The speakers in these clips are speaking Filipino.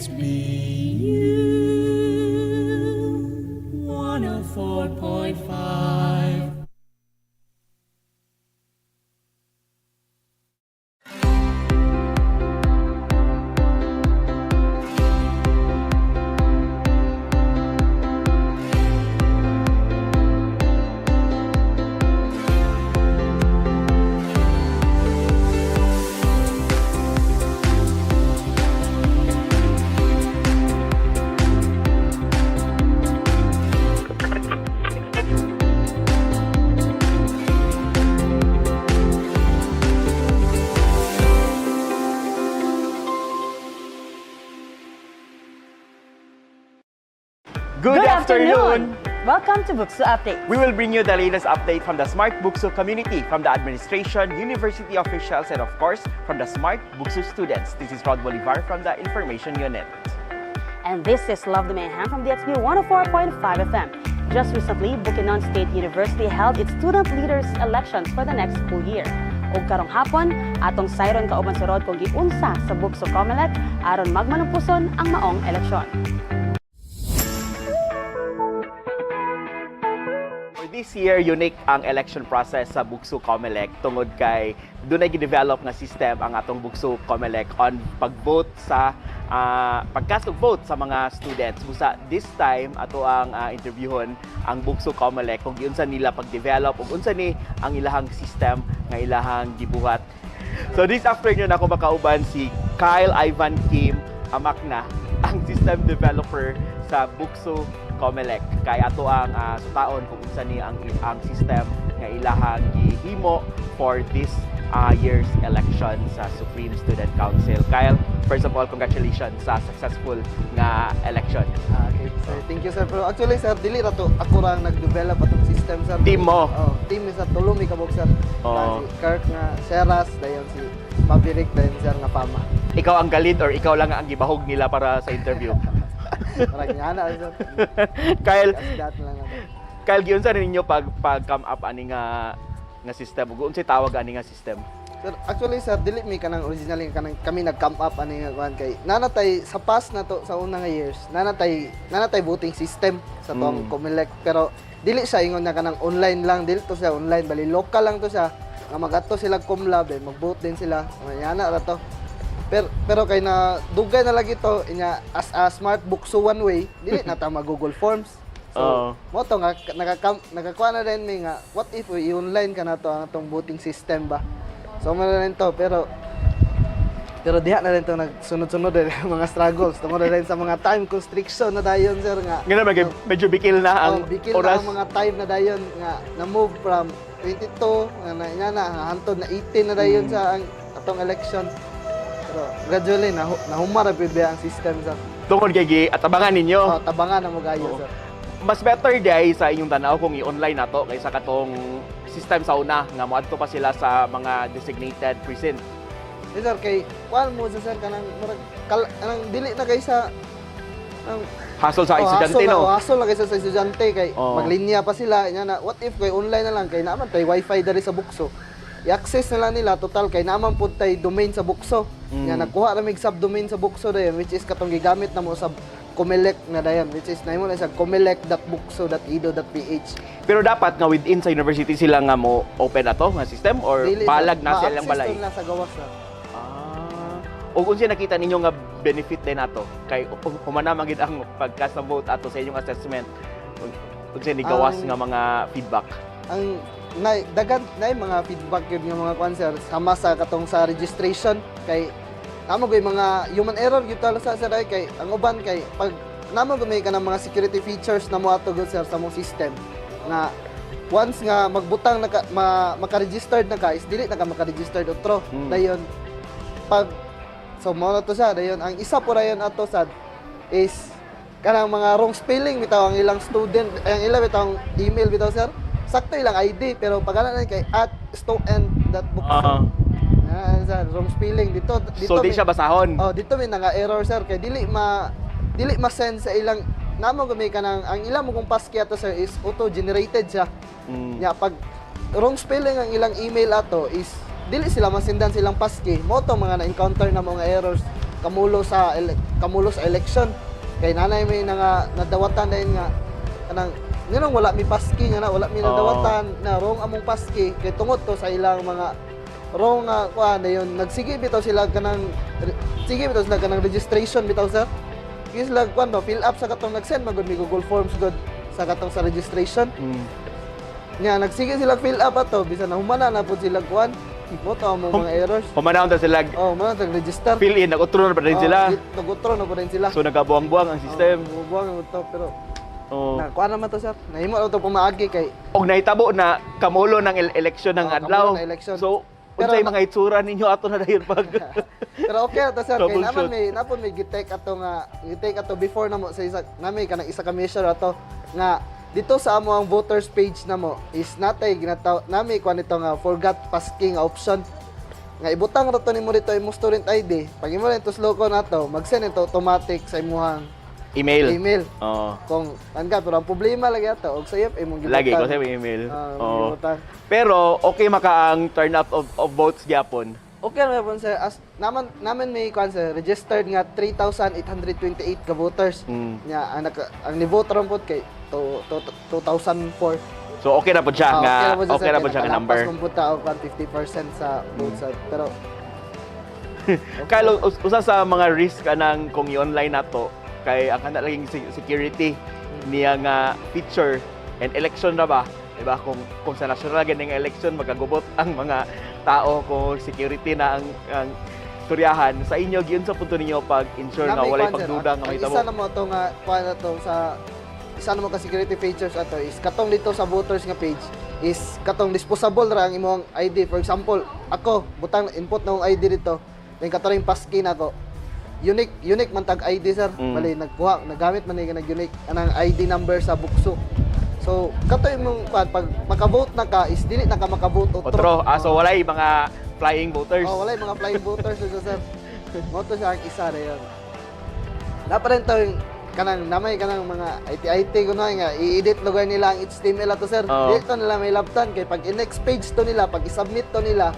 BukSU-dxBU 104.5. Good afternoon! Welcome to BukSU Update. We will bring you the latest update from the Smart BukSU community, from the administration, university officials, and of course, from the Smart BukSU students. This is Rod Bolivar from the Information Unit. And this is Love the Ejem from DXBU 104.5 FM. Just recently, Bukidnon State University held its student leaders elections for the next school year. Ug karong hapon, atong sayron kauban si Rod kung giunsa sa BukSU COMELEC aron magmanumpuson ang maong eleksyon. This year, unique ang election process sa BukSU COMELEC tungod kay doon ay gidevelop nga system ang atong BukSU COMELEC on pag-vote sa pagcast of vote sa mga students. Busa this time ato ang interviewon ang BukSU COMELEC kung giunsa nila pag-develop ug unsa ni ang ilahang system nga ilahang gibuhat. So this afternoon ako makauban si Kyle Ivan Kim Amakna, ang system developer sa BukSU COMELEC. Kaya ato ang sutaon kung unsa ni ang system nga ilahang gihimo for this year's election sa Supreme Student Council. Kyle, first of all, congratulations sa successful nga election. Okay, sir. Thank you, sir. Pero actually, sir, dili ra to ako ra nag-develop atong system, sir. Team mo? Oh, team ni sa tulong mi kabog, sir. Oh. Si Kirk nga Seras, dayon si Maverick, dayon sir nga Pama. Ikaw ang galit or ikaw lang ang gibahog nila para sa interview? Parang ngana, sir. Kyle, Asdat lang ako. Kyle, giunsa ninyo pag-come up ani nga system? Ug unsay tawag ani nga system? Sir, actually, sir, dili mi kanang originally kanang kami nag-come up ani nga kuan kay nanatay sa past na to sa unang nga years. Nanatay voting system sa tuang COMELEC, pero dili siya ingon na kanang online lang, dili to siya online, bali local lang to siya. Nga mag-adto sila COMLAB, mag-vote din sila. Mayana ra to. Pero kay na dugay na lagi to inya as a smart BukSU one way, dili na ta mag-Google Forms. So, mo to nga nakakuha na rin mi nga what if i-online ka na to ang atong voting system ba. So mo na rin to pero diha na rin to nagsunod-sunod rin mga struggles. Tungod na rin sa mga time constriction na dayon, sir, nga. Nga medyo bikil na ang bikil oras. na ang mga time na dayon nga na-move from 22 nga hantod na 18 na dayon sa ang atong election. Pero gradually nahumara ang system, sir. Tungod kay atabangan ninyo. Oh, tabangan na mo gayo, sir. Mas better day sa inyong tanaw kung i-online na to kaysa katong system sa una nga moadto pa sila sa mga designated precinct. Yes, sir, kay kuan mo sa sir kanang kanang dili na kay sa Hassle sa estudyante, no? Hassle na kay sa estudyante kay maglinya pa sila nya na what if kay online na lang kay naman tay wifi diri sa BukSU. I-access na lang nila total kay naman pud tay domain sa BukSU. Nya nakuha ra mig subdomain sa BukSU dayon which is katong gigamit na mo sa COMELEC na dayon, which is nahimo na sa comelec.buksu.edu.ph. Pero dapat nga within sa university sila nga mo open na to nga system or balag na silang balay? Ma-access na sa gawas na. O kung siya nakita ninyo nga benefit din nato kay humana magid ang pagcast ng vote ato sa inyong assessment kung siya nigawas nga mga feedback. Ang dagan na mga feedback yun yung mga kwanser sama sa katong sa registration kay namo gay mga human error gyud tala sa sir kay ang uban kay pag namo gumay ka ng mga security features na mo ato gud sir sa mong system na once nga magbutang maka-registered na ka is dili na ka maka-registered otro dayon pag so mo na to sa dayon ang isa po rayon ato sad is kanang mga wrong spelling bitaw ang ilang student ang ilang bitaw email bitaw sir sakto ilang ID pero pag ana kay @student.buksu sir, wrong spelling dito So di siya basahon. Oh, dito may nga error sir kay dili ma-send sa ilang namo gamay ka nang ang ilang mo kung passkey ato sir is auto generated siya. Ya pag wrong spelling ang ilang email ato is dili sila masendan silang passkey. Mo to mga na-encounter na mga errors kamulo sa election. Kay nanay may nga nadawatan din nga kanang nganong wala mi paski nga na wala mi nadawatan na wrong among paski kay tungod to sa ilang mga wrong nga kuan dayon nagsige bitaw sila kanang registration bitaw sir. Kis lag kuan ba fill up sa katong nag-send magud mi Google Forms gud sa katong sa registration. Nya nagsige sila fill up ato bisan na humana na pud sila kuan mo to mo mga errors. Humanahon ta sila. Humana tag register. Fill in, nag-utro na pa rin sila. Nag-utro na pa rin sila. So nagabuang-buang ang system. Buang to pero Oh. na kuan naman to sir. Nahimo na to pumaagi kay Og nahitabo na kamulo ng eleksyon ng adlaw. kamulo ng eleksyon. So, Pero unsay mga itsura ninyo ato na dayon pag pero okay na to sir kay Troubleshoot. naman may napon may gitake ato before na mo sa isa nami kanang isa ka measure ato nga dito sa amo ang voters page na mo is natay ginataw nami kuan nito nga forgot pasking option nga ibutang ra to nimo dito imong student ID pag imo rin to logo nato mag-send ito automatic sa imong email. Oh. Kung tangga pero ang problema lagi ato og sayop imong gibutang. Lagi ko sa email. Oh. Gibutang. Pero okay maka ang turnout of votes gyapon. Okay na po sir. As naman may kuan sir registered nga 3,828 ka voters. Nya ang ni-vote ron pod kay 2004. So okay na po siya nga okay na po siya nga number. Kung puta og 50% sa vote sir. Pero Kaya usa sa mga risk anang kung i-online nato kay ang kana laging security niya nga feature and election ra ba, di ba? Kung sa national ganing election magagubot ang mga tao kung security na ang turyahan sa inyo giun sa punto ninyo pag ensure nga walay pagduda nga mahitabo. Isa na mo to nga kuan na to sa isa na mo ka security features ato is katong dito sa voters nga page is katong disposable ra ang imong ID. For example, ako butang input na akong ID dito. Then katuring paski na ko. Unique man tag ID sir. Bali nagamit man ni nag-unique anang ID number sa BukSU. So kato imong pag maka-vote na ka is dili na ka maka-vote otro. So walay mga flying voters. Walay mga flying voters sir. Mo to siya ang isa ra yon. Dapat rin to kanang namay kanang mga IT kuno nga i-edit lugar nila ang HTML ato sir. Dito nila may labtan kay pag i-next page to nila pag i-submit to nila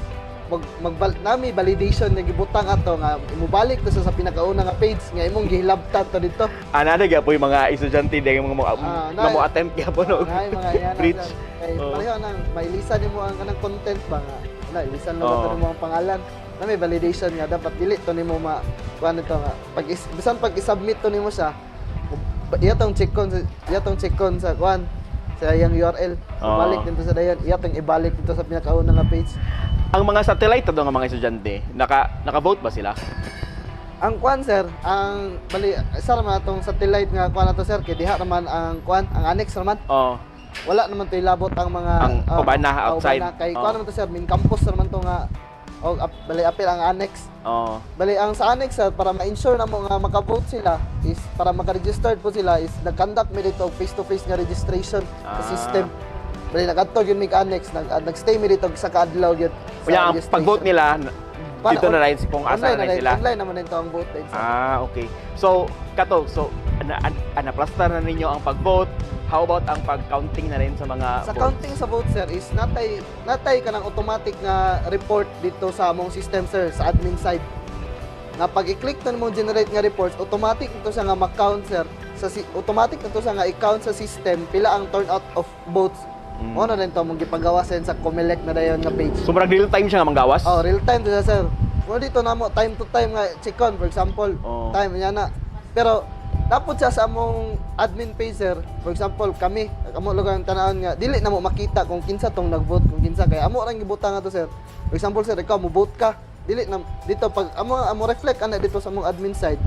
nami validation nga gibutang ato nga imubalik to sa pinakauna nga page nga imong gihilabtan to dito. Ana gyapon mga estudyante dai mga mo attempt gyapon og reach. Kay pareho nang mailisan nimo ang kanang content ba nga na ilisan lang to nimo ang pangalan. Na may validation nga dapat dili to nimo kuan nito nga pag bisan pag i-submit to nimo siya iyatong check kon sa kuan sa iyang URL. Balik dito sa dayon iyatong ibalik dito sa pinakauna nga page. Ang mga satellite nga mga estudyante, naka-vote ba sila? Ang kuan sir, ang bali isa naman atong satellite nga kuan ato sir kay diha naman ang kuan, ang annex naman. Wala naman to ilabot ang mga ubana outside. Kay kuan naman to sir, main campus naman to nga bali apil ang annex. Bali ang sa annex sir para ma-ensure na mo nga maka-vote sila is para maka-registered po sila is nag-conduct mi dito face-to-face nga registration sa system. Bali nag-adto gyud mi annex, nag-stay mi dito sa kaadlaw gyud. Kunya ang pag-vote nila dito na rin kung asa na sila. Online naman nito ang vote din. Okay. So anaplasta na ninyo ang pag-vote. How about ang pag-counting na rin sa mga Sa votes? counting sa vote sir is natay ka ng automatic nga report dito sa among system sir sa admin side. Nga pag i-click na mo generate nga reports, automatic nito siya nga ma-count sir. Automatic nito siya nga i-count sa system pila ang turnout of votes. Ano rin ito mong gipagawasan sa Comelec na dayon nga page. So marag real time siya nga manggawas? Real time to siya sir. Kung dito na mo time to time nga check on for example, time niya na. Pero dapat siya sa among admin page sir. For example, kami lugar ang tanawon nga dili na mo makita kung kinsa tong nag-vote, kung kinsa kay amo rang gibutang ato sir. For example sir, ikaw mo vote ka, dili na dito pag amo reflect ana dito sa among admin side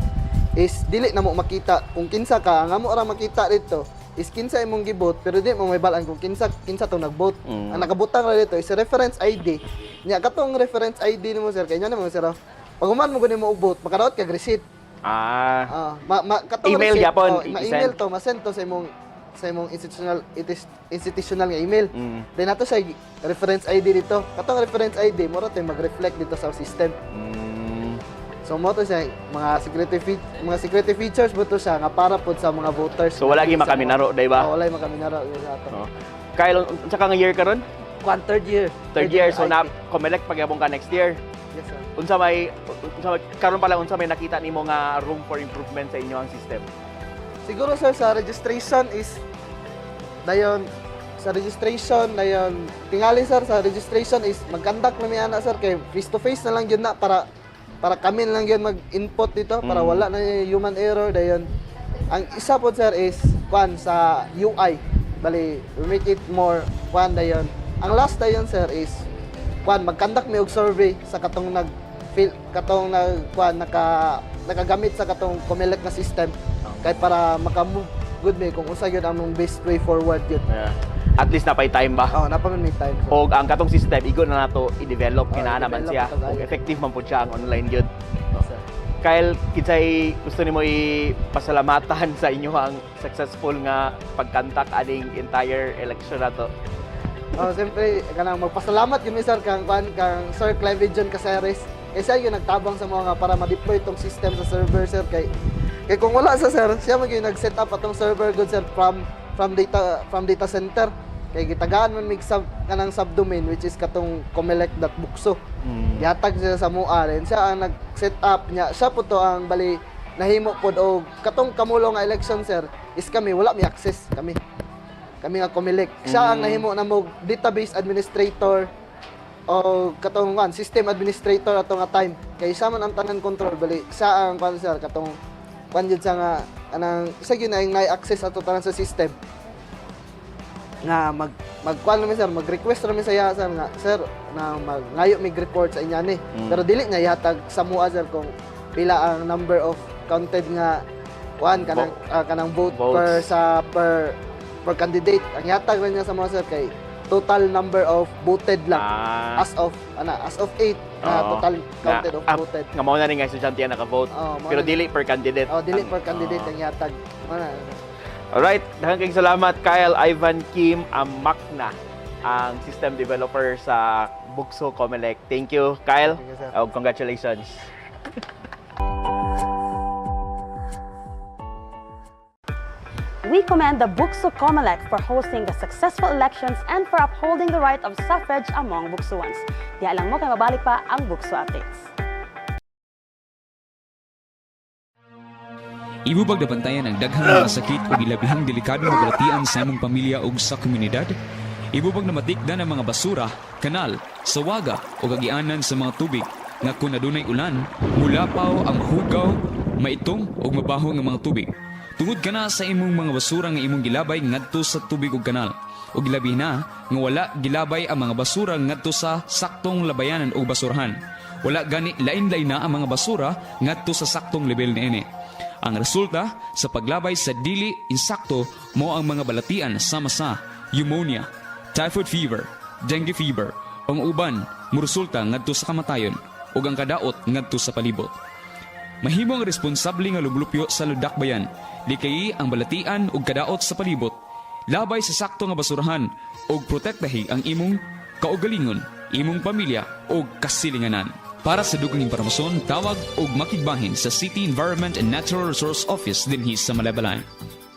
is dili na mo makita kung kinsa ka, ang amo ra makita dito is kinsa imong gibot pero di mo may balaan kung kinsa tong nag-vote. Ang nakabutang ra dito is reference ID. Nya katong reference ID nimo sir kay nya nimo sir. Pag human mo gani mo vote, makadaot kag receipt. Katong email gyapon. Ma-email to, ma-send to sa imong institutional nga email. Then ato sa reference ID dito. Katong reference ID mo ra tay mag-reflect dito sa system. So mo to siya mga security features mo to siya nga para pod sa mga voters. So wala gyud makaminaro, day ba? Wala makaminaro sa ato. Kyle, unsa ka nga year karon? Third year. Third year. So na Comelec pagyabong ka next year. Yes, sir. Karon pa lang unsa may nakita nimo nga room for improvement sa inyo ang system? Siguro sir sa registration is dayon tingali sir sa registration is mag-conduct na mi ana sir kay face to face na lang yun na para kami na lang yun mag-input dito para wala na yung human error dayon. Ang isa po sir is sa UI. Bali, we make it more dayon. Ang last dayon sir is mag-conduct mi og survey sa nakagamit sa katong Comelec na system kay para maka-move good me kung unsa gyud ang best way forward yun. Yeah. At least napay time ba? Oo, napaman may time. O ang katong system igo na nato i-develop kinahanglan naman i-develop siya. ito O tayo. effective man pud siya ang online gyud. Sir. Kyle, kinsay gusto nimo ipasalamatan sa inyo ang successful nga pagkantak aning entire election nato? Siyempre, kanang magpasalamat yun sir kang Sir Clive John Caceres. Siya yung nagtabang sa mga para ma-deploy itong system sa server sir kay kung wala sa sir, siya mag yung nag-set up atong server good sir from data center. Kay gitagaan man mig kanang subdomain which is katong comelec.buksu. Yatag siya sa mua rin. Siya ang nag-set up niya. Siya po to ang bali nahimo pod og katong kamulo nga election sir is kami wala mi access kami nga Comelec. Siya ang nahimo na mo database administrator o katong system administrator ato nga time. Kay siya man ang tanan control bali. Siya ang sir katong jud sa nga anang isa gyud na yung access ato tanan sa system. Nga mag-request rami sa iya sir nga sir na ngayo mig report sa inya ni. Pero dili niya ihatag sa mua sir kung pila ang number of counted nga kanang vote per candidate. Ang yatag rin niya sa mga sir kay total number of voted lang as of 8 total counted of voted. Nga mao na ni nga estudyante ang naka-vote. Pero dili per candidate. Dili per candidate ang yatag. Alright, daghang kayong salamat Kyle Ivan Kim Makna, ang system developer sa BukSU Comelec. Thank you Kyle. Thank you, sir. Congratulations. We commend the BukSU Comelec for hosting the successful elections and for upholding the right of suffrage among BukSuans. Diya lang mo kay mabalik pa ang BukSU updates. Ibubag na bantayan ang daghang mga sakit o ilabihang delikadong mabalatian sa imong pamilya o sa komunidad. Ibubag na matikdan ang mga basura, kanal, sawaga o kagianan sa mga tubig nga kung adunay ulan, mulapaw ang hugaw, maitong o mabaho nga mga tubig. Tungod ka na sa imong mga basura nga imong gilabay ngadto sa tubig o kanal. O gilabi na nga wala gilabay ang mga basura ngadto sa saktong labayanan o basurahan. Wala gani lain-lain na ang mga basura ngadto sa saktong level niini. Ang resulta sa paglabay sa dili insakto mo ang mga balatian sama sa pneumonia, typhoid fever, dengue fever, ang uban muresulta ngadto sa kamatayon ug ang kadaot ngadto sa palibot. Mahimo ang responsable nga lublupyo sa ludakbayan, likay ang balatian ug kadaot sa palibot, labay sa sakto nga basurahan ug protektahi ang imong kaugalingon, imong pamilya ug kasilinganan. Para sa dugang impormasyon, tawag ug makigbahin sa City Environment and Natural Resource Office dinhi sa Malabalan.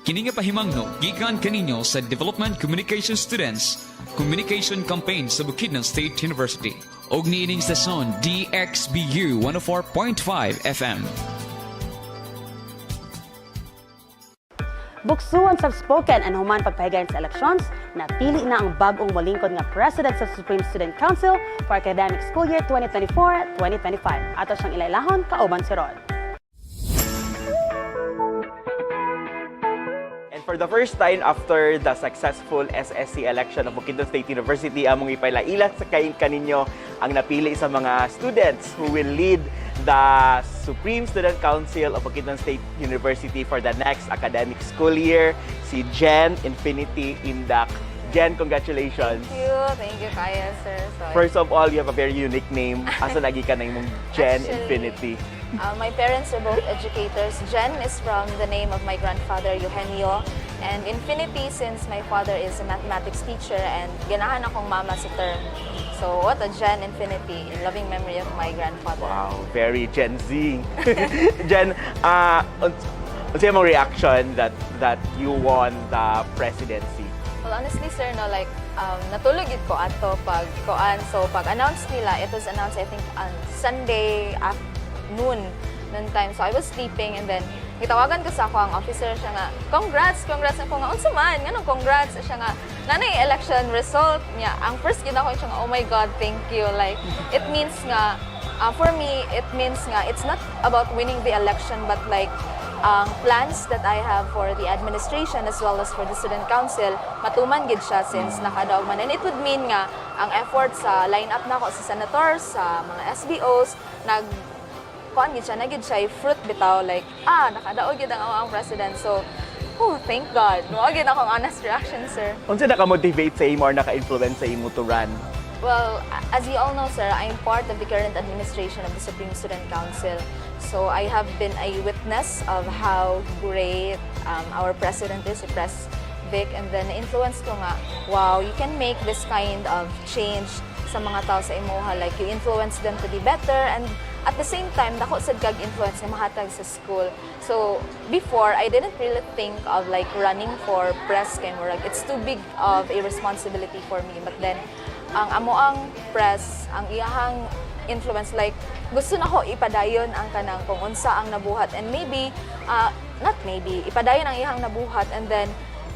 Kini nga pahimangno gikan kaninyo sa Development Communication Students Communication Campaign sa Bukidnon State University og niining stasyon DXBU 104.5 FM. BukSuans have spoken and human pagpahigayon sa elections, napili na ang bagong malingkod nga President sa Supreme Student Council for academic school year 2024-2025. Ato siyang ilailahon, kauban si Rod. And for the first time after the successful SSC election of Bukidnon State University, among ipailailat sa kaninyo ang napili sa mga students who will lead the Supreme Student Council of Bukidnon State University for the next academic school year, si Jen Infinity Indak. Jen, congratulations. Thank you, Kaya, sir. First of all, you have a very unique name. Asa lagi ka na yung Jen Actually, Infinity? My parents are both educators. Jen is from the name of my grandfather, Eugenio, and Infinity since my father is a mathematics teacher and ganahan akong mama si term. So, what a Jen Infinity in loving memory of my grandfather. Wow, very Gen Z. Jen, what's your reaction that you won the presidency? Well, honestly, sir, no, like, natulog yun ko ato pag koan. So pag-announce nila, it was announced I think on Sunday afternoon noon time. So I was sleeping and then gitawagan ko sa ako ang officer siya nga, congrats ako nga, unsa man, ganun, congrats siya nga, nanay election result niya. Ang first gina ko siya nga, oh my God, thank you. Like, it means nga, for me, it means nga, it's not about winning the election, but like, plans that I have for the administration as well as for the student council, matuman gid siya since nakadaog man. And it would mean nga, ang effort sa lineup na ako sa senators, sa mga SBOs, kuan gid siya, nagid siya fruit bitaw, like, nakadaog gid ang president. So, thank God. Mao gid akong honest reaction, sir. Unsa naka-motivate sa imo or naka-influence sa imo to run? Well, as you all know, sir, I'm part of the current administration of the Supreme Student Council. So I have been a witness of how great our president is, si Pres Vic, and then na-influence ko nga, wow, you can make this kind of change sa mga tao sa imuha. Like, you influence them to be better, and at the same time, dako sad kag influence nga mahatag sa school. So, before, I didn't really think of like running for press kay murag. It's too big of a responsibility for me. But then, ang amoang press, ang iyahang influence, like, gusto na ko ipadayon ang kanang kung unsa ang nabuhat. And maybe, not maybe, ipadayon ang iyahang nabuhat and then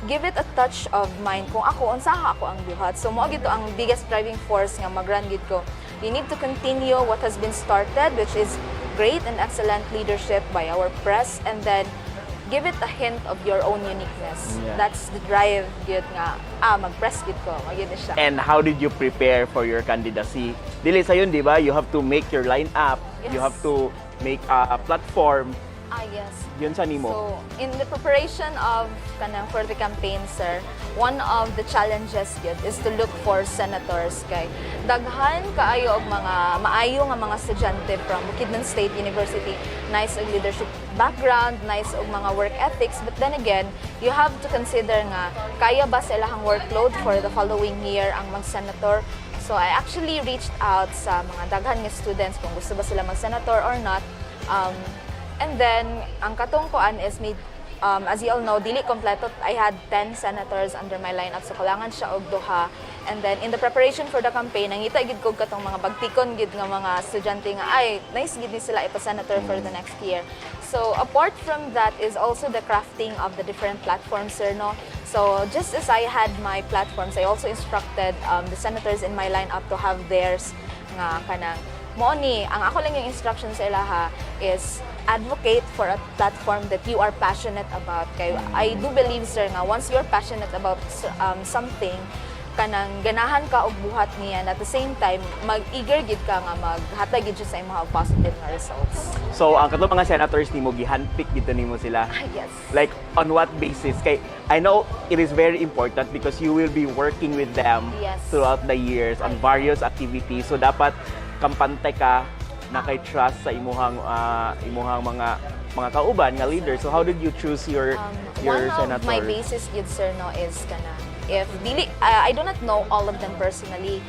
give it a touch of mine kung unsa ako ang buhat. So, mo gito ang biggest driving force nga mag-run gid ko. We need to continue what has been started, which is great and excellent leadership by our press, and then give it a hint of your own uniqueness. Yeah. That's the drive gid nga, mag-press gid ko, magid siya. And how did you prepare for your candidacy? Dili sa yun, di ba? You have to make your lineup. Yes. You have to make a platform. Yes. Yun sa nimo. So, in the preparation of for the campaign, sir, one of the challenges yun is to look for senators kay daghan kaayo og mga maayo nga mga estudyante from Bukidnon State University, nice og leadership background, nice og mga work ethics, but then again, you have to consider nga kaya ba sa ilahang workload for the following year ang mag-senator. So I actually reached out sa mga daghan nga students kung gusto ba sila mag-senator or not. And then, ang katungkuan is as you all know, dili kompleto. I had 10 senators under my lineup, so kailangan siya og duha. And then, in the preparation for the campaign, nangita gid ko katong mga bagtikon gid nga mga estudyante nga, ay, nice gid ni sila ipa-senator for the next year. So, apart from that is also the crafting of the different platforms, sir, no? So, just as I had my platforms, I also instructed the senators in my lineup to have theirs nga kanang mo ni, ang ako lang yung instruction sa ilaha is advocate for a platform that you are passionate about. Kaya I do believe, sir, nga once you're passionate about something, kanang ganahan ka og buhat niya, and at the same time mag-eager gid ka nga maghatag gid siya sa imong positive nga results. So, ang katong mga senators nimo gihandpick gid nimo sila. Yes. Like, on what basis? Kay I know it is very important because you will be working with them Yes. throughout the years on various activities. So, dapat kampante ka na kay trust sa imuhang mga kauban nga leader. So how did you choose your senator? One of my basis gid, sir, no, is kana if dili I do not know all of them personally.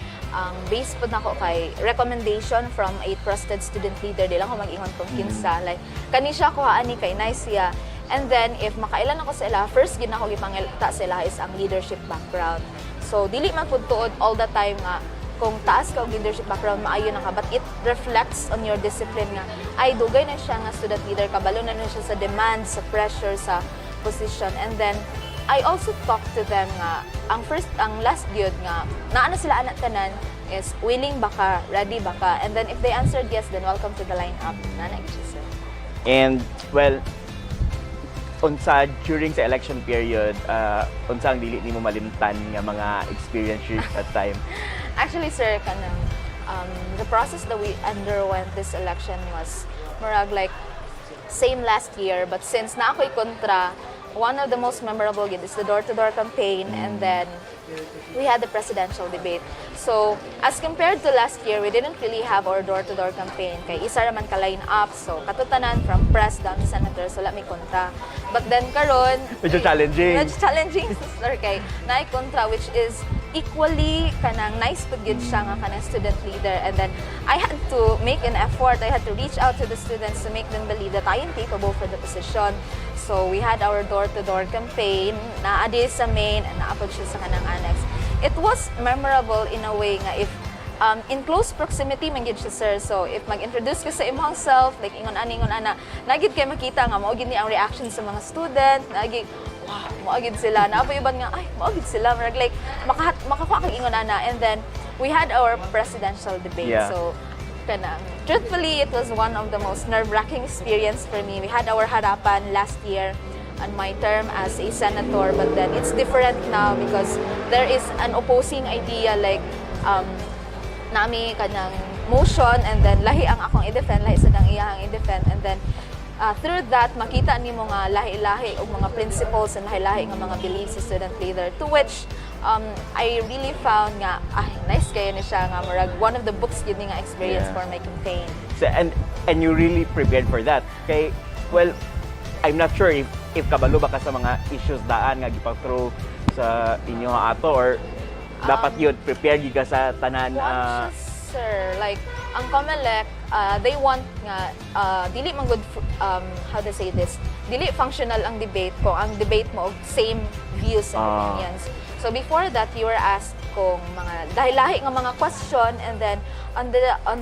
Based po na ko kay recommendation from a trusted student leader, di lang ko mag-ingon kung kinsa, like kani siya ko ani kay nice siya. And then if makailan ako sa ila, first gid nako gipangita sa ila is ang leadership background. So dili man pud tuod all the time nga kung taas ka og leadership background, maayo na ka, but it reflects on your discipline nga ay dugay na siya nga student leader, kabalo na siya sa demands, sa pressure, sa position. And then I also talk to them nga ang last gyud nga naana sila anak tanan is willing ba ka, ready ba ka, and then if they answered yes, then welcome to the lineup. Nana siya, sir. And well, unsa during sa election period, unsa ang dili nimo malimtan nga mga experience during that time? Actually, sir, the process that we underwent this election was murag like same last year, but since na ako'y kontra, one of the most memorable gid is the door-to-door campaign, and then we had the presidential debate. So, as compared to last year, we didn't really have our door-to-door campaign. Kay isa raman ka line up, so katutanan from press down to senator, so let me kontra. But then karon, Medyo challenging. Medyo challenging, sister, kay naay kontra, which is equally kanang nice pud gid siya nga kanang student leader. And then I had to make an effort. I had to reach out to the students to make them believe that I am capable for the position. So we had our door-to-door campaign na adi sa main and naapod siya sa kanang annex. it was memorable in a way nga if in close proximity man gyud siya, sir. So if mag-introduce ka sa imong self, like ingon ana, nagid kay makita nga mao gid ni ang reaction sa mga student, nagid wow, mao gid sila. Naapayoban nga ay mao gid sila, like makakuha kag ingon ana. And then we had our presidential debate. Yeah. So kanang truthfully, it was one of the most nerve-wracking experience for me. We had our harapan last year on my term as a senator, but then it's different now because there is an opposing idea like nami kanang motion, and then lahi ang akong i-defend, lahi sa dang iyahang i-defend, and then through that makita nimo nga lahi-lahi og mga principles and lahi-lahi nga mga beliefs sa student leader, to which I really found nga nice kayo ni siya nga murag one of the books yun nga experience for my campaign. So, and you really prepared for that. Okay, well, I'm not sure if kabalo ba ka sa mga issues daan nga gipag-throw sa inyo ato, or dapat yun prepared gyud ka sa tanan. Sir, like ang COMELEC, they want nga dili man good how to say this, dili functional ang debate ko, ang debate mo og same views and opinions. So before that, you were asked kung mga lahi-lahi nga mga question, and then on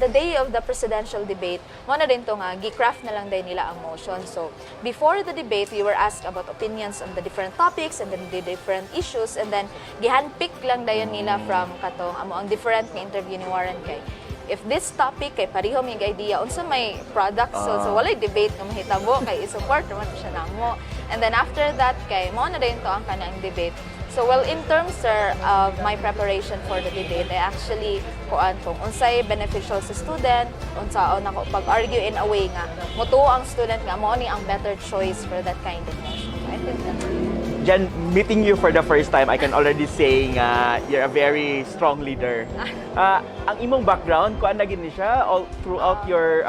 the day of the presidential debate, mo na din to nga gi-craft na lang din nila ang motion. So before the debate, we were asked about opinions on the different topics and then the different issues, and then gihandpick lang dayon nila from katong amo ang different nga interview ni Warren kay if this topic kay pareho may idea unsa may product, so walay debate nga mahitabo kay i-support naman siya namo. And then after that kay mo na din to ang kanang debate. So well, in terms, sir, of my preparation for the debate, I actually kuan kung unsay beneficial sa student, unsaon ako pag-argue in a way nga motuo ang student nga mao ni ang better choice for that kind of motion. I think that's Jan, meeting you for the first time, I can already say you're a very strong leader. Ang imong background, kuan na gini siya all throughout your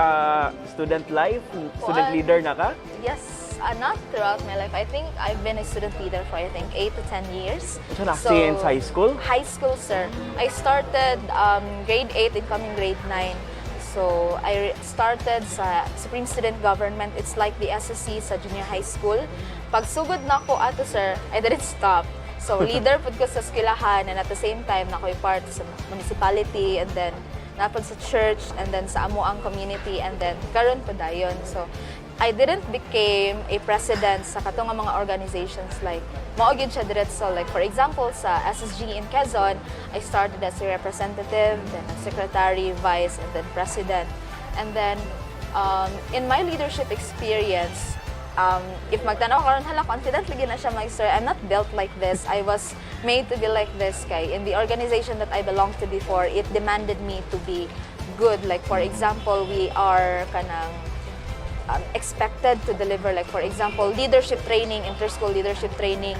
student life? Student leader na ka? Yes. Not throughout my life. I think I've been a student leader for 8 to 10 years. Since high school? High school, sir. I started grade 8 incoming grade 9. So I started sa Supreme Student Government. It's like the SSC sa junior high school. Pag sugod na ko ato, sir, I didn't stop. So leader pud ko sa eskwelahan, and at the same time nakoy part sa municipality, and then napod sa church, and then sa amuang community, and then karon pa dayon. So I didn't became a president sa katong nga mga organizations like mao gyud siya diretso, like for example sa SSG in Quezon, I started as a representative, then a secretary, vice, and then president. And then in my leadership experience, if magtanaw karon hala confident lagi na siya, my sir, I'm not built like this. I was made to be like this kay in the organization that I belonged to before, it demanded me to be good. Like for example, we are kanang expected to deliver, like for example, leadership training, inter-school leadership training.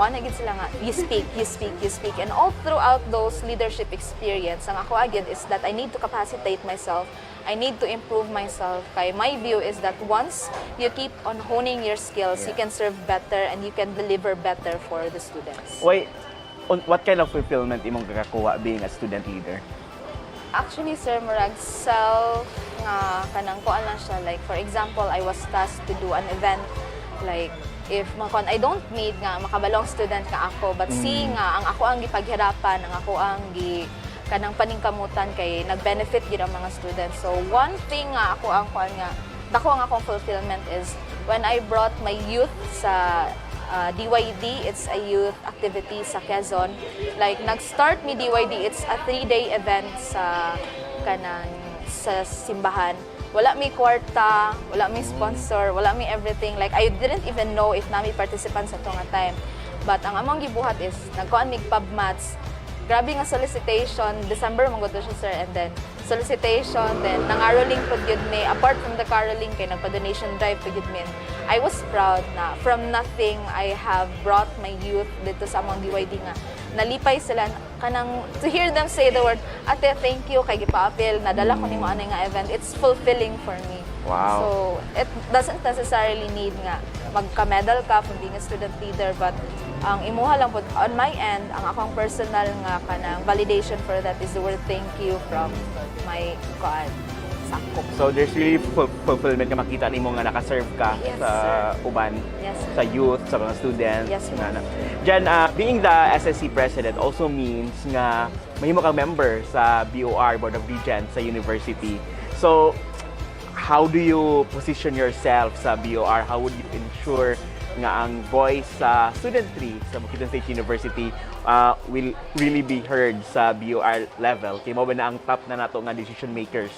One agad sila nga, you speak. And all throughout those leadership experience, ang ako agad is that I need to capacitate myself. I need to improve myself. Kay my view is that once you keep on honing your skills, you can serve better and you can deliver better for the students. Wait, what kind of fulfillment imong kakakuha being a student leader? Actually, sir, murag self nga kanang kuan lang siya. Like for example, I was tasked to do an event. Like if I don't need nga makabalong student nga ako, but see nga ang ako ang gipaghirapan, ang ako ang kanang paningkamutan kay nag-benefit gyud ang mga students. So one thing nga ako ang kuan nga dako ang akong fulfillment is when I brought my youth sa DYD, it's a youth activity sa Quezon. Like nag-start mi DYD, it's a 3-day event sa simbahan. Wala mi kwarta, wala mi sponsor, wala mi everything. Like I didn't even know if nami participants sa nga time. But ang among gibuhat is nagkuan mig pub mats. Grabe nga solicitation, December manggo to siya, sir, and then solicitation, then nangaroling pud gyud mi. Apart from the caroling kay nagpa-donation drive pud gyud mi. I was proud na from nothing I have brought my youth dito sa among DYD nga nalipay sila kanang to hear them say the word ate thank you kay gipaapil nadala ko nimo anay nga event. It's fulfilling for me. Wow. So it doesn't necessarily need nga magka-medal ka from being a student leader, but ang imuha lang po on my end, ang akong personal nga kanang validation for that is the word thank you from my sakop. So there's really fulfillment nga makita nimo nga nakaserve ka Yes, sa sir. uban, Yes, sir. sa youth, sa mga students. Yes, nga ma'am. na. Jan, being the SSC president also means nga mahimo kang member sa BOR, Board of Regents sa university. So how do you position yourself sa BOR? How would you ensure nga ang voice sa studentry sa Bukidnon State University will really be heard sa BOR level? Kaya mo ba na ang top na nato nga decision makers?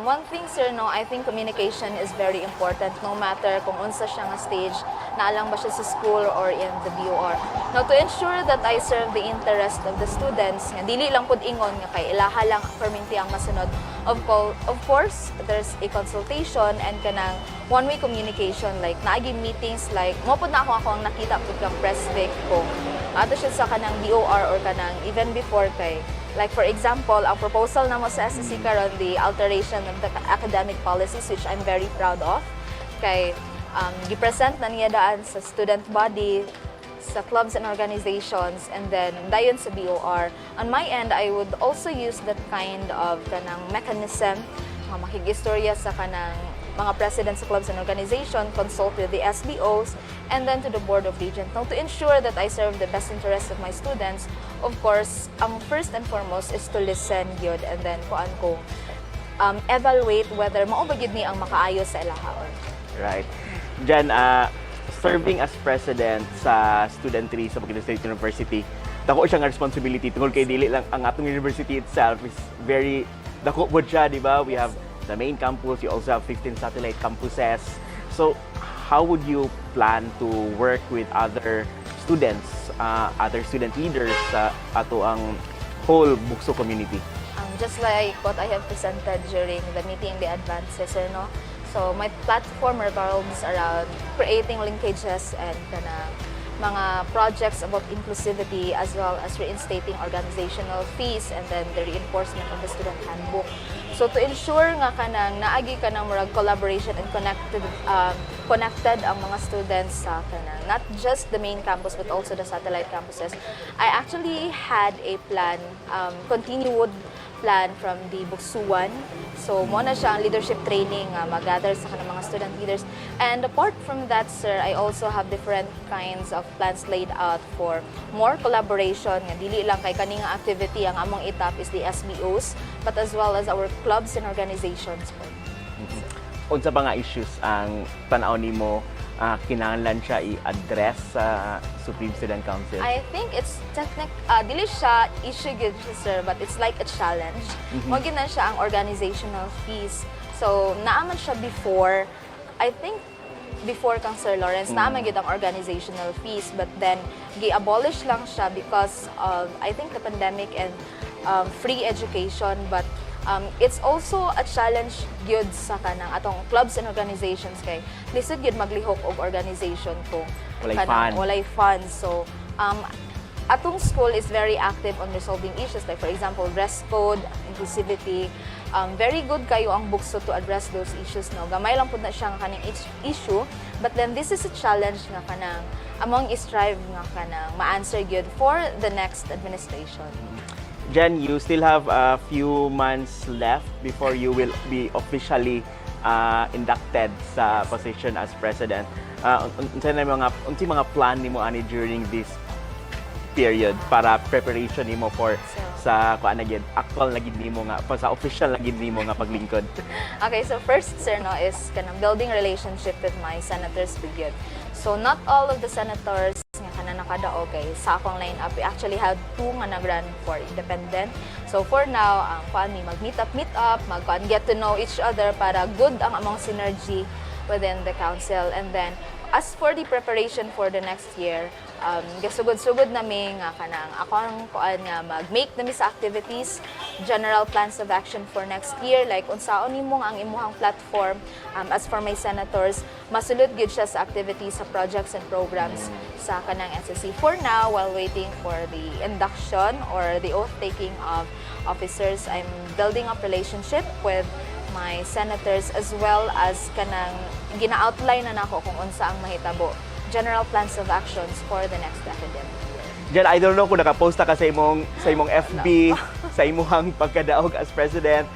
One thing, sir, no, I think communication is very important no matter kung unsa siya nga stage, naalang ba siya sa school or in the BOR. Now, to ensure that I serve the interest of the students, nga dili lang pud ingon nga kay ilaha lang perminti ang masunod. Of course, there's a consultation and kanang one-way communication, like naagi meetings, like mo pud na ako ang nakita pud kang press vic kung ato siya sa kanang BOR or kanang even before kay. Like for example, ang proposal na mo sa SSC karon, the alteration of the academic policies, which I'm very proud of. Kay gipresent na niya daan sa student body, sa clubs and organizations, and then dayon sa BOR. On my end, I would also use that kind of kanang mechanism, mga makigistorya sa kanang mga presidents sa clubs and organization, consult with the SBOs, and then to the Board of Regents. Now, to ensure that I serve the best interests of my students, of course, first and foremost is to listen good and then kuan ko evaluate whether mao ba gyud ni ang makaayo sa ilahaon. Right. Jan, serving as president sa studentry sa Bukidnon State University, dako siyang responsibility tungod kay dili lang ang atong university itself is very dako po siya, di ba? We have the main campus, you also have 15 satellite campuses. So, how would you plan to work with other students, other student leaders sa ato ang whole BukSU community? Just like what I have presented during the meeting, the advances, no? So my platform revolves around creating linkages and mga projects about inclusivity, as well as reinstating organizational fees and then the reinforcement of the student handbook. So to ensure nga kanang naagi kanang murag collaboration and connected ang mga students sa kanang not just the main campus but also the satellite campuses, I actually had a plan, continued plan from the BukSU-1. So, mo na siya ang leadership training, mag-gather sa kanang mga student leaders. And apart from that, sir, I also have different kinds of plans laid out for more collaboration. Nga dili lang kay kaning activity ang among itap is the SBOs, but as well as our clubs and organizations po. Unsa pa nga issues ang tanaw nimo kinahanglan siya i-address sa Supreme Student Council? I think it's dili siya issue gyud siya, sir, but it's like a challenge. Mo gyud na siya ang organizational fees. So naaman siya before, I think before kang Sir Lawrence, naaman gyud ang organizational fees, but then gi-abolish lang siya because of I think the pandemic and free education, but it's also a challenge gyud sa kanang atong clubs and organizations kay lisod gyud maglihok og organization kung walay funds. So atong school is very active on resolving issues like for example dress code, inclusivity. Very good kayo ang BukSU to address those issues, no. Gamay lang pud na siya nga kaning issue, but then this is a challenge nga kanang among strive nga kanang ma-answer gyud for the next administration. Jen, you still have a few months left before you will be officially inducted sa position as president. Unsa mga plan nimo ani during this period para preparation nimo for sa kuan na gyud actual na gyud nimo nga sa official na gyud nimo nga paglingkod? Okay, so first, sir, no, is kanang building relationship with my senators gyud. So not all of the senators nga kanang nakadaog kay sa akong lineup, we actually have 2 nga nag-run for independent. So for now, ang kuan ni mag-meet up, get to know each other para good ang among synergy within the council. And then as for the preparation for the next year, gasugod-sugod nami nga kanang akong kuan nga mag-make nami sa activities, general plans of action for next year, like unsaon nimo ang imuhang platform. As for my senators, masulod gyud siya sa activities, sa projects and programs sa kanang SSC. For now, while waiting for the induction or the oath-taking of officers, I'm building up relationship with my senators as well as kanang gina-outline na nako kung unsa ang mahitabo, general plans of actions for the next academic year. Jen, I don't know kung nakapost ka sa imong FB, sa imong pagkadaog as president.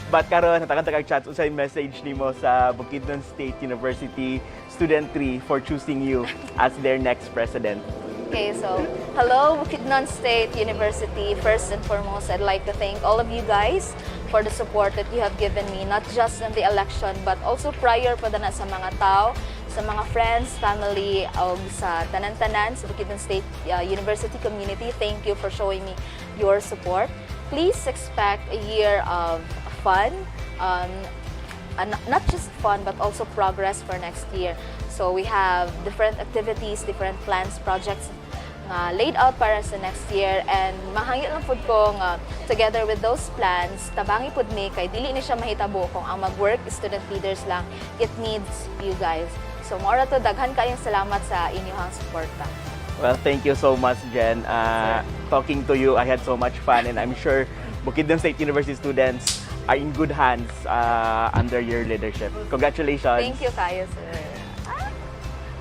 But karon natakan-takag chance unsay message nimo sa Bukidnon State University Student 3 for choosing you as their next president. Okay, so hello Bukidnon State University. First and foremost, I'd like to thank all of you guys for the support that you have given me, not just in the election but also prior pa na sa mga tao, sa mga friends, family, o sa tanan-tanan sa Bukidnon State University community. Thank you for showing me your support. Please expect a year of fun, and not just fun but also progress for next year. So we have different activities, different plans, projects laid out para sa next year, and mahangit lang pud ko nga together with those plans tabangi pud mi kay dili ni siya mahitabo kung ang mag-work student leaders lang. It needs you guys. So mora to, daghan kayong salamat sa inyong suporta. Well, thank you so much, Jen. Talking to you, I had so much fun, and I'm sure Bukidnon State University students are in good hands under your leadership. Congratulations. Thank you kayo, sir.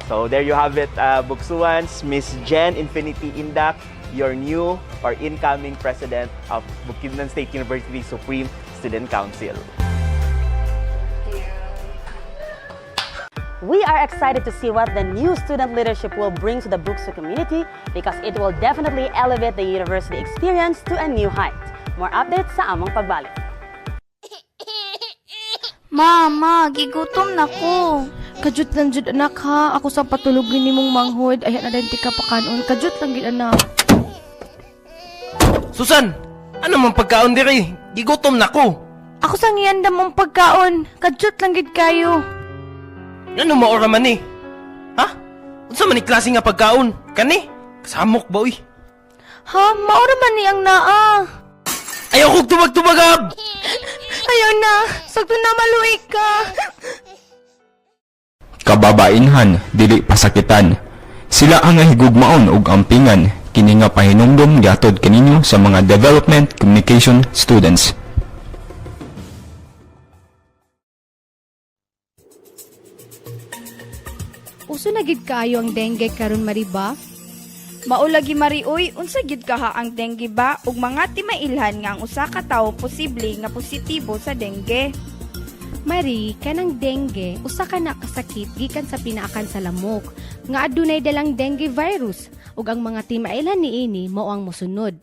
So there you have it, BukSUans, Miss Jen Infinity Indak, your new or incoming president of Bukidnon State University Supreme Student Council. We are excited to see what the new student leadership will bring to the BukSU community because it will definitely elevate the university experience to a new height. More updates sa among pagbalik. Mama, gigutom na ko. Kajut lang jud anak ha. Ako sa patulogin nimong manghod. Ayan na din tika pakanon. Kajut lang gid anak. Susan! Ano mang pagkaon diri? Gigutom na ko. Ako sa ngiyandam mong pagkaon. Kajut lang gid kayo. Ano maora man ni? Ha? Unsa man ni klase nga pagkaon? Kani? Kasamok ba uy? Ha? Maura man ni ang naa. Ayaw kong tubag-tubagab! Ayaw na. Sagto na maluik ka. Kababainhan, dili pasakitan. Sila ang higugmaon ug ampingan kini nga pahinumdom gihatod kaninyo sa mga development communication students. Uso na gid kaayo ang dengue karon mariba? Maulagi Marioy, unsa gid kaha ang dengue ba ug mga timailhan nga ang usa ka tawo posible nga positibo sa dengue? Mari, kanang dengue, usa ka na kasakit gikan sa pinaakan sa lamok, nga adunay dalang dengue virus, ug ang mga timailhan niini mao ang mosunod.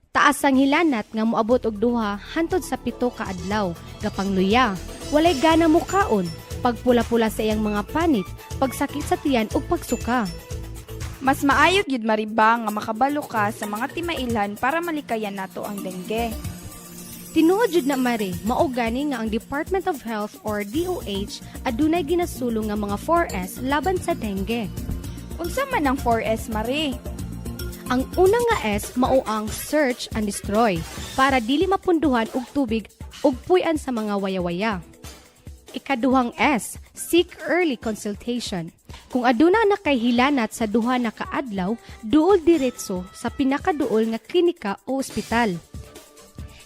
Taas ang hilanat nga moabot og 2 hantod sa 7 ka adlaw, gapangluya, walay gana mukaon, pagpula-pula sa iyang mga panit, pagsakit sa tiyan ug pagsuka. Mas maayo gyud mariba nga makabalo ka sa mga timailhan para malikayan nato ang dengue. Tinuod jud na mari, mao gani nga ang Department of Health or DOH adunay ginasulong nga mga 4S laban sa dengue. Unsa man ang 4S Mari? Ang una nga S mao ang search and destroy para dili mapunduhan og tubig ug puy-an sa mga waya-waya. Ikaduhang S, seek early consultation. Kung aduna na kay hilanat sa 2 na kaadlaw, duol diretso sa pinakaduol nga klinika o ospital.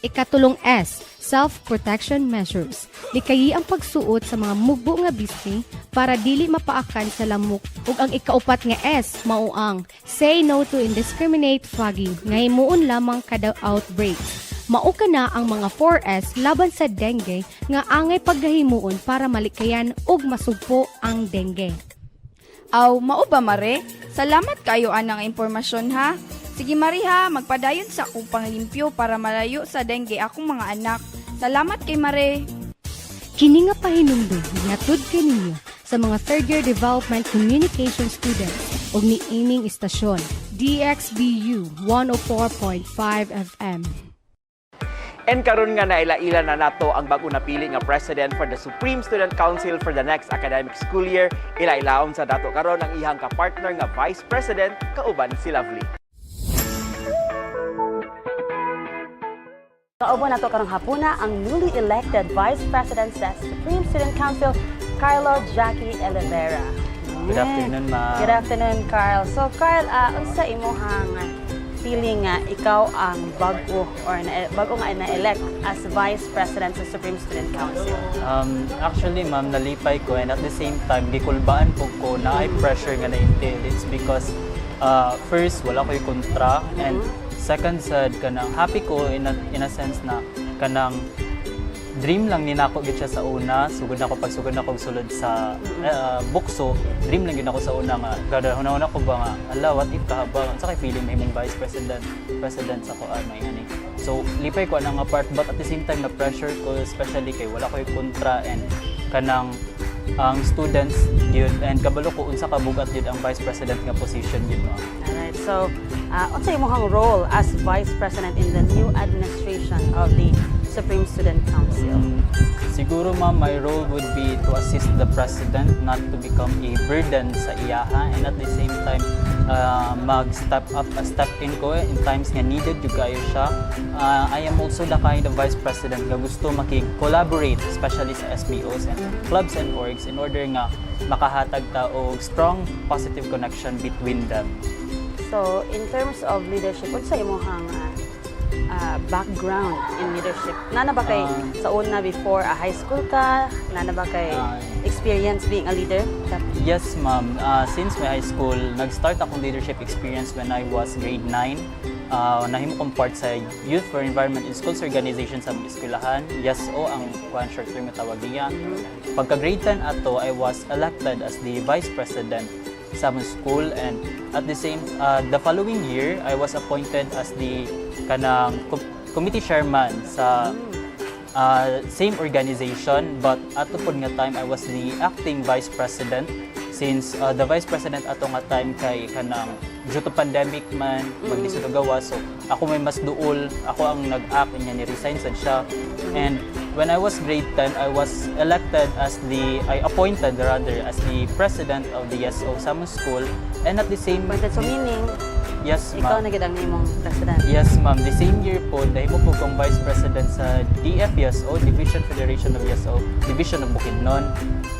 Ikatulong S, self-protection measures. Likayi ang pagsuot sa mga mugbo nga bisni para dili mapaakan sa lamok. Ug ang ikaupat nga S, mao ang say no to indiscriminate flogging nga himuon lamang kada outbreak. Mao kana ang mga 4S laban sa dengue nga angay paggahimuon para malikayan ug masugpo ang dengue. Aw, mao ba Mare? Salamat kayo anang impormasyon ha. Sige Mari ha, magpadayon sa akong panglimpyo para malayo sa dengue akong mga anak. Salamat kay Mare. Kini nga pahinumdum gihatod kaninyo sa mga third year development communication students ug niining istasyon DxBU 104.5 FM. And karon nga naila-ila na nato ang bago napili nga president for the Supreme Student Council for the next academic school year. Ila-ilaon sa dato karon ang ihang ka-partner nga vice president kauban si Lovely. Kauban nato karong hapuna ang newly elected vice president sa Supreme Student Council, Carlo Jackie Elevera. Good afternoon, ma'am. Good afternoon, Carl. So, Carl, unsa imong feeling nga ikaw ang bago nga na-elect as Vice President sa Supreme Student Council? Actually, ma'am, nalipay ko and at the same time, gikulbaan po ko na ay pressure nga na-entail. It's because first, wala ko'y kontra and second, sad kanang happy ko in a sense na kanang dream lang ni nako gid siya sa una, sugod nako pagsugod nako sulod sa BukSU, dream lang gid ako sa una nga gadahon ako ba nga ala what if kahabang sa kay feeling mahimong vice president sa kuan may ani. So lipay ko ana nga part, but at the same time na pressure ko, especially kay wala ko'y kontra and kanang ang students yun and kabalo ko unsa ka bugat yun ang vice president nga position yun mo. Alright, so unsa imong role as vice president in the new administration of the Supreme Student Council? Siguro ma'am, my role would be to assist the president not to become a burden sa iyaha, and at the same time mag-step in ko in times nga needed yung kayo siya. I am also the kind of vice president nga gusto makig-collaborate especially sa SBOs and clubs and orgs in order nga makahatag ta og strong positive connection between them. So, in terms of leadership, unsa imong background in leadership? Nana ba kay sa una before high school ka? Nana ba kay experience being a leader? Yes, ma'am. Since my high school, nag-start akong leadership experience when I was grade 9. Nahimo kong part sa Youth for Environment in Schools Organization sa mga eskwelahan. YesO ang short term nga tawag niya. Pagka grade 10 ato, I was elected as the vice president sa among school, and at the same the following year I was appointed as the kanang committee chairman sa same organization, but ato pod nga time I was the acting vice president since the vice president ato nga time kay kanang due to pandemic man magdisod gawa, so ako may mas duol, ako ang nag-act niya ni resign sad siya. And when I was grade 10, I was elected as I appointed rather as the president of the YesO sa among school, and at the same So meaning, yes ikaw ma'am. na gid ang imong president? Yes ma'am, the same year po nahimo po kong vice president sa DF-YesO, Division Federation of YesO, Division of Bukidnon,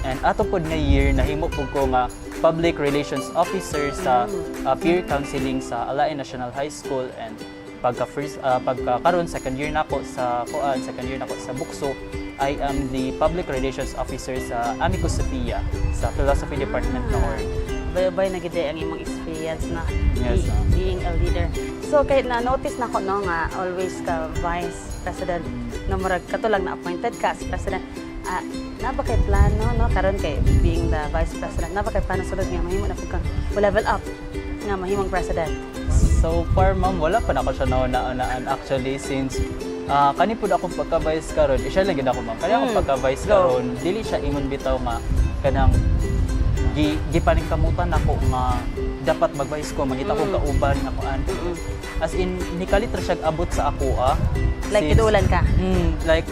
and ato po na year nahimo po ko nga public relations officer sa peer counseling sa Alain National High School, and pagka-karon second year nako sa BukSU, I am the public relations officer sa Amicus Sophia sa Philosophy Department ng org. Bay na gid ang imong experience na Yes, being a leader. So kay na-notice nako no nga always ka vice president no murag katulang na appointed ka as president. Na ba kay plano no karon kay being the vice president, na ba kay plano sulod nga mahimo na pud kang level up nga mahimong president? So far ma'am, wala pa na ako siya naunaan actually, since kani pud akong pagka-vice karon, siya lang gid ako ma'am. Kaya akong pagka-vice karon, dili siya ingon bitaw nga kanang gipaningkamutan ako nga dapat mag-vice ko, mangita ko kauban nga kuan. As in nikalit ra siya abot sa ako Like kidulan ka? Like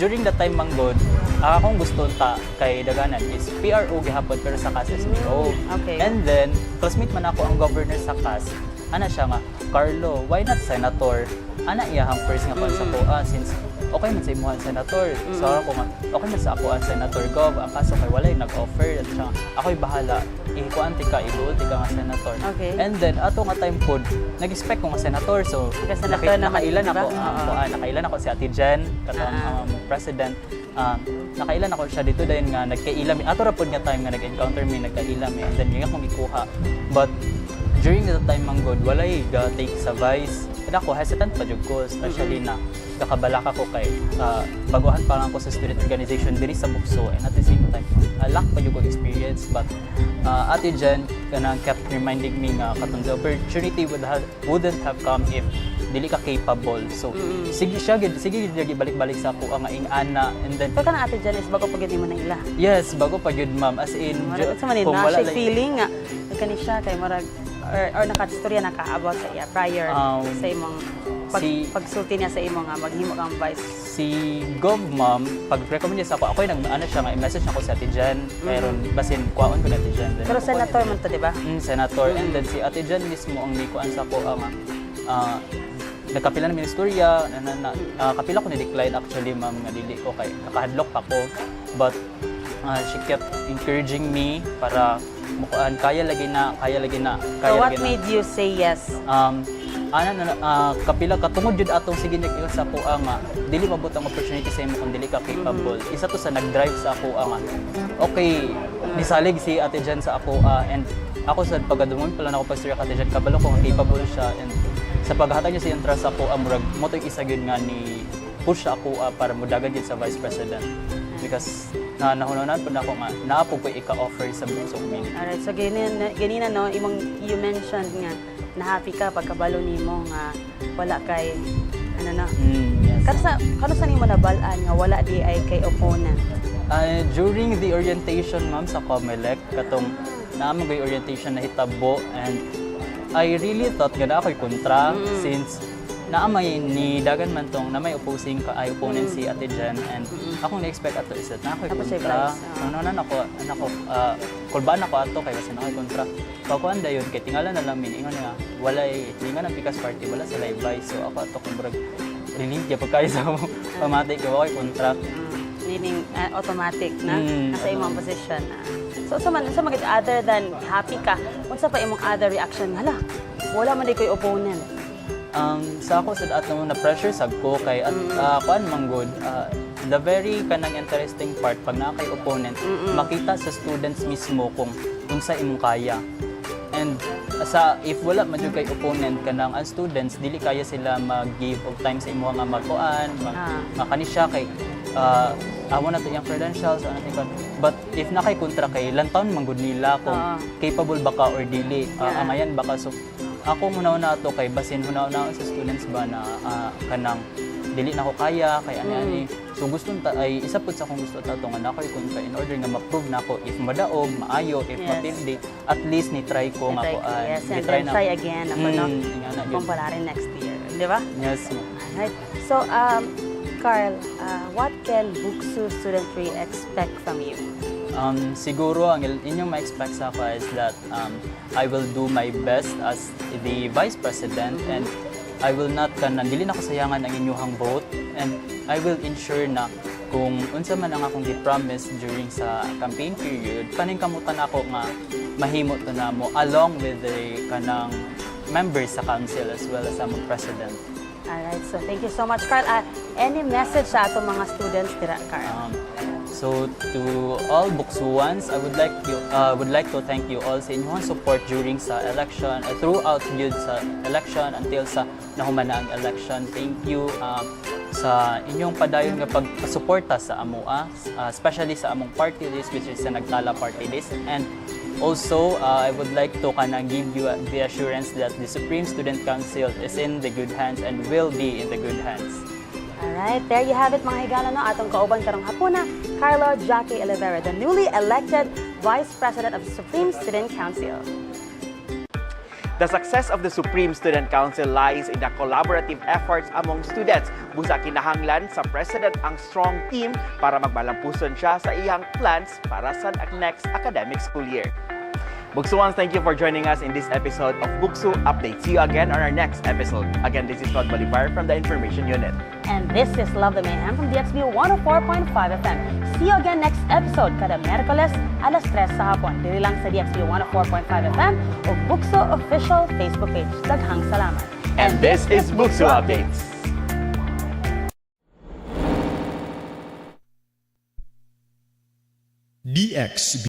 during the time manggod, akong gusto ta kay daganan is PRO gihapon pero sa CAS SBO. Okay. And then classmate man ako ang governor sa CAS. Ana siya nga, Carlo, why not senator? Ana iyahang first nga kon sa ko since okay man sa imuhan senator. So ako nga, okay man sa ako ang senator gov. Ang kaso kay walay nag-offer at siya nga, ako'y bahala. Ikuan ti ka, iduol ti ka nga senator. Okay. And then ato nga time pod, nag-expect ko nga senator. So nakailan ako, nakailan ako si Ate Jen, katong president. Nakailan ako siya dito dahil nga nagkailam. Ato ra pod nga time nga nag-encounter me, nagkailam and then yung akong ikuha. But during the time manggod, walay ga-take sa vice. And ako, hesitant pa jud ko, especially na kakabalaka ko kay baguhan pa lang ako sa student organization diri sa BukSU, and at the same time, lack pa jud ko experience. But Ate Jen kanang kept reminding me nga katong the opportunity wouldn't have come if dili ka capable. So sige balik-balik sa ako nga ingana, and then Pero kanang Ate Jen is bago pagid mo na ila. yes, bago pa jud ma'am, as in Sa man kung na wala siya lang- feeling nga kani siya kay marag or nakastorya na ka about sa iya prior sa imong pagsulti niya sa imo nga maghimo kang vice. Si Gov ma'am, pag-recommend niya sa ako, ako'y nag-ano siya nga, i-message ako sa Ate Jen, mayroon, basin, kuwaon ko na Ate Jen. Then, Pero senator man to, di ba? Senator, and then si Ate Jen mismo ang nikuan sa ako, nagkapila na ministorya, kapila ko ni-decline actually ma'am, nga dili ko kay, nakahadlok pa ko, but she kept encouraging me para mukuan, kaya lagi na. So what made you say yes? Kapila katungod jud atong sige nag-iwas sa ako nga dili mabot ang opportunity sa imo kung dili ka capable. Isa to sa nag-drive sa ako nga okay, nisalig si Ate Jen sa ako and ako sa pagdumon pala na ako pag-story ka Ate Jen, kabalo ko nga capable siya, and sa paghatag niya sa trust ako murag mo to isa gyud nga ni push ako para mudagan din sa Vice President. Because nahunanan po na ako nga, naapo ko ika-offer sa BukSU community. Alright, so ganina no, you mentioned nga na happy ka pagkabalo nimo nga wala kay Yes. Kano sa nimo nabalaan nga wala di ay kay opponent? During the orientation, ma'am, sa COMELEC, katong naamang ko'y orientation na hitabo, and I really thought nga na ako'y kontra since naamay ni dagan man tong na may opposing ka ay opponent si Ate Jen, and akong na-expect ato is that na ako'y kontra. Ako kulbaan ako ato kay kasi na ako'y kontra. Pagkuhan dayon kay tingala na lang ingon nga walay tinga ng Pikas Party wala sa live vice, so ako ato kung brag relief ya pagkayo sa pamatik ko ako'y kontra. Meaning automatic na nasa imong position. So sa mga other than happy ka, unsa pa imong other reaction? Hala, wala man di koy opponent. Sa ako sa ato na pressure sag ko kay kuan man good, the very kanang interesting part pag naa kay opponent, makita sa students mismo kung unsa imong kaya. And if wala man jud kay opponent kanang ang students dili kaya sila mag-give of time sa imo nga magkuan, makani siya kay amo na to yung credentials ano tingkod. But if na kay kontra kay lantaon man gud nila kung capable ba ka or dili, amayan ba ka. So ako muna na to kay basin huna sa students ba na kanang dili na ko kaya kay ani. So gusto ay isa pud sa akong gusto ta nga nako kontra in order nga ma-prove nako if madaog maayo if matindi at least ni try ko nga ko yes, and then try again ako no kung palarin next year, di ba? Yes. Right. So Carl, what can BukSU studentry expect from you? Siguro ang inyong ma-expect sa ako is that I will do my best as the Vice President, and I will not dili na ko sayangan ang inyong vote, and I will ensure na kung unsa man ang akong gi-promise during sa campaign period, kaning kamutan ako nga mahimo to na mo along with the kanang members sa council as well as among president. Alright, so thank you so much, Carl. Any message sa atong mga students dira, Carl? So to all BukSUans, I would like to thank you all sa inyong support during sa election, throughout yun sa election until sa nahuman na ang election. Thank you sa inyong padayon nga pagsuporta sa amoa, especially sa among party list which is sa Nagtala party list. And also, I would like to give you the assurance that the Supreme Student Council is in the good hands and will be in the good hands. Alright, there you have it mga higala no, atong kauban karong hapuna, Carlo Jackie Olivera, the newly elected Vice President of the Supreme Student Council. The success of the Supreme Student Council lies in the collaborative efforts among students. Busa kinahanglan sa President ang strong team para magbalampuson siya sa iyang plans para sa next academic school year. BukSUans, thank you for joining us in this episode of BukSU Update. See you again on our next episode. Again, this is Rod Bolivar from the Information Unit. And this is Love the Mayhem from DXBU 104.5 FM. See you again next episode kada Miyerkules alas 3 sa hapon. Dili lang sa DXBU 104.5 FM o BukSU official Facebook page. Daghang salamat. And this is BukSU Updates. DXBU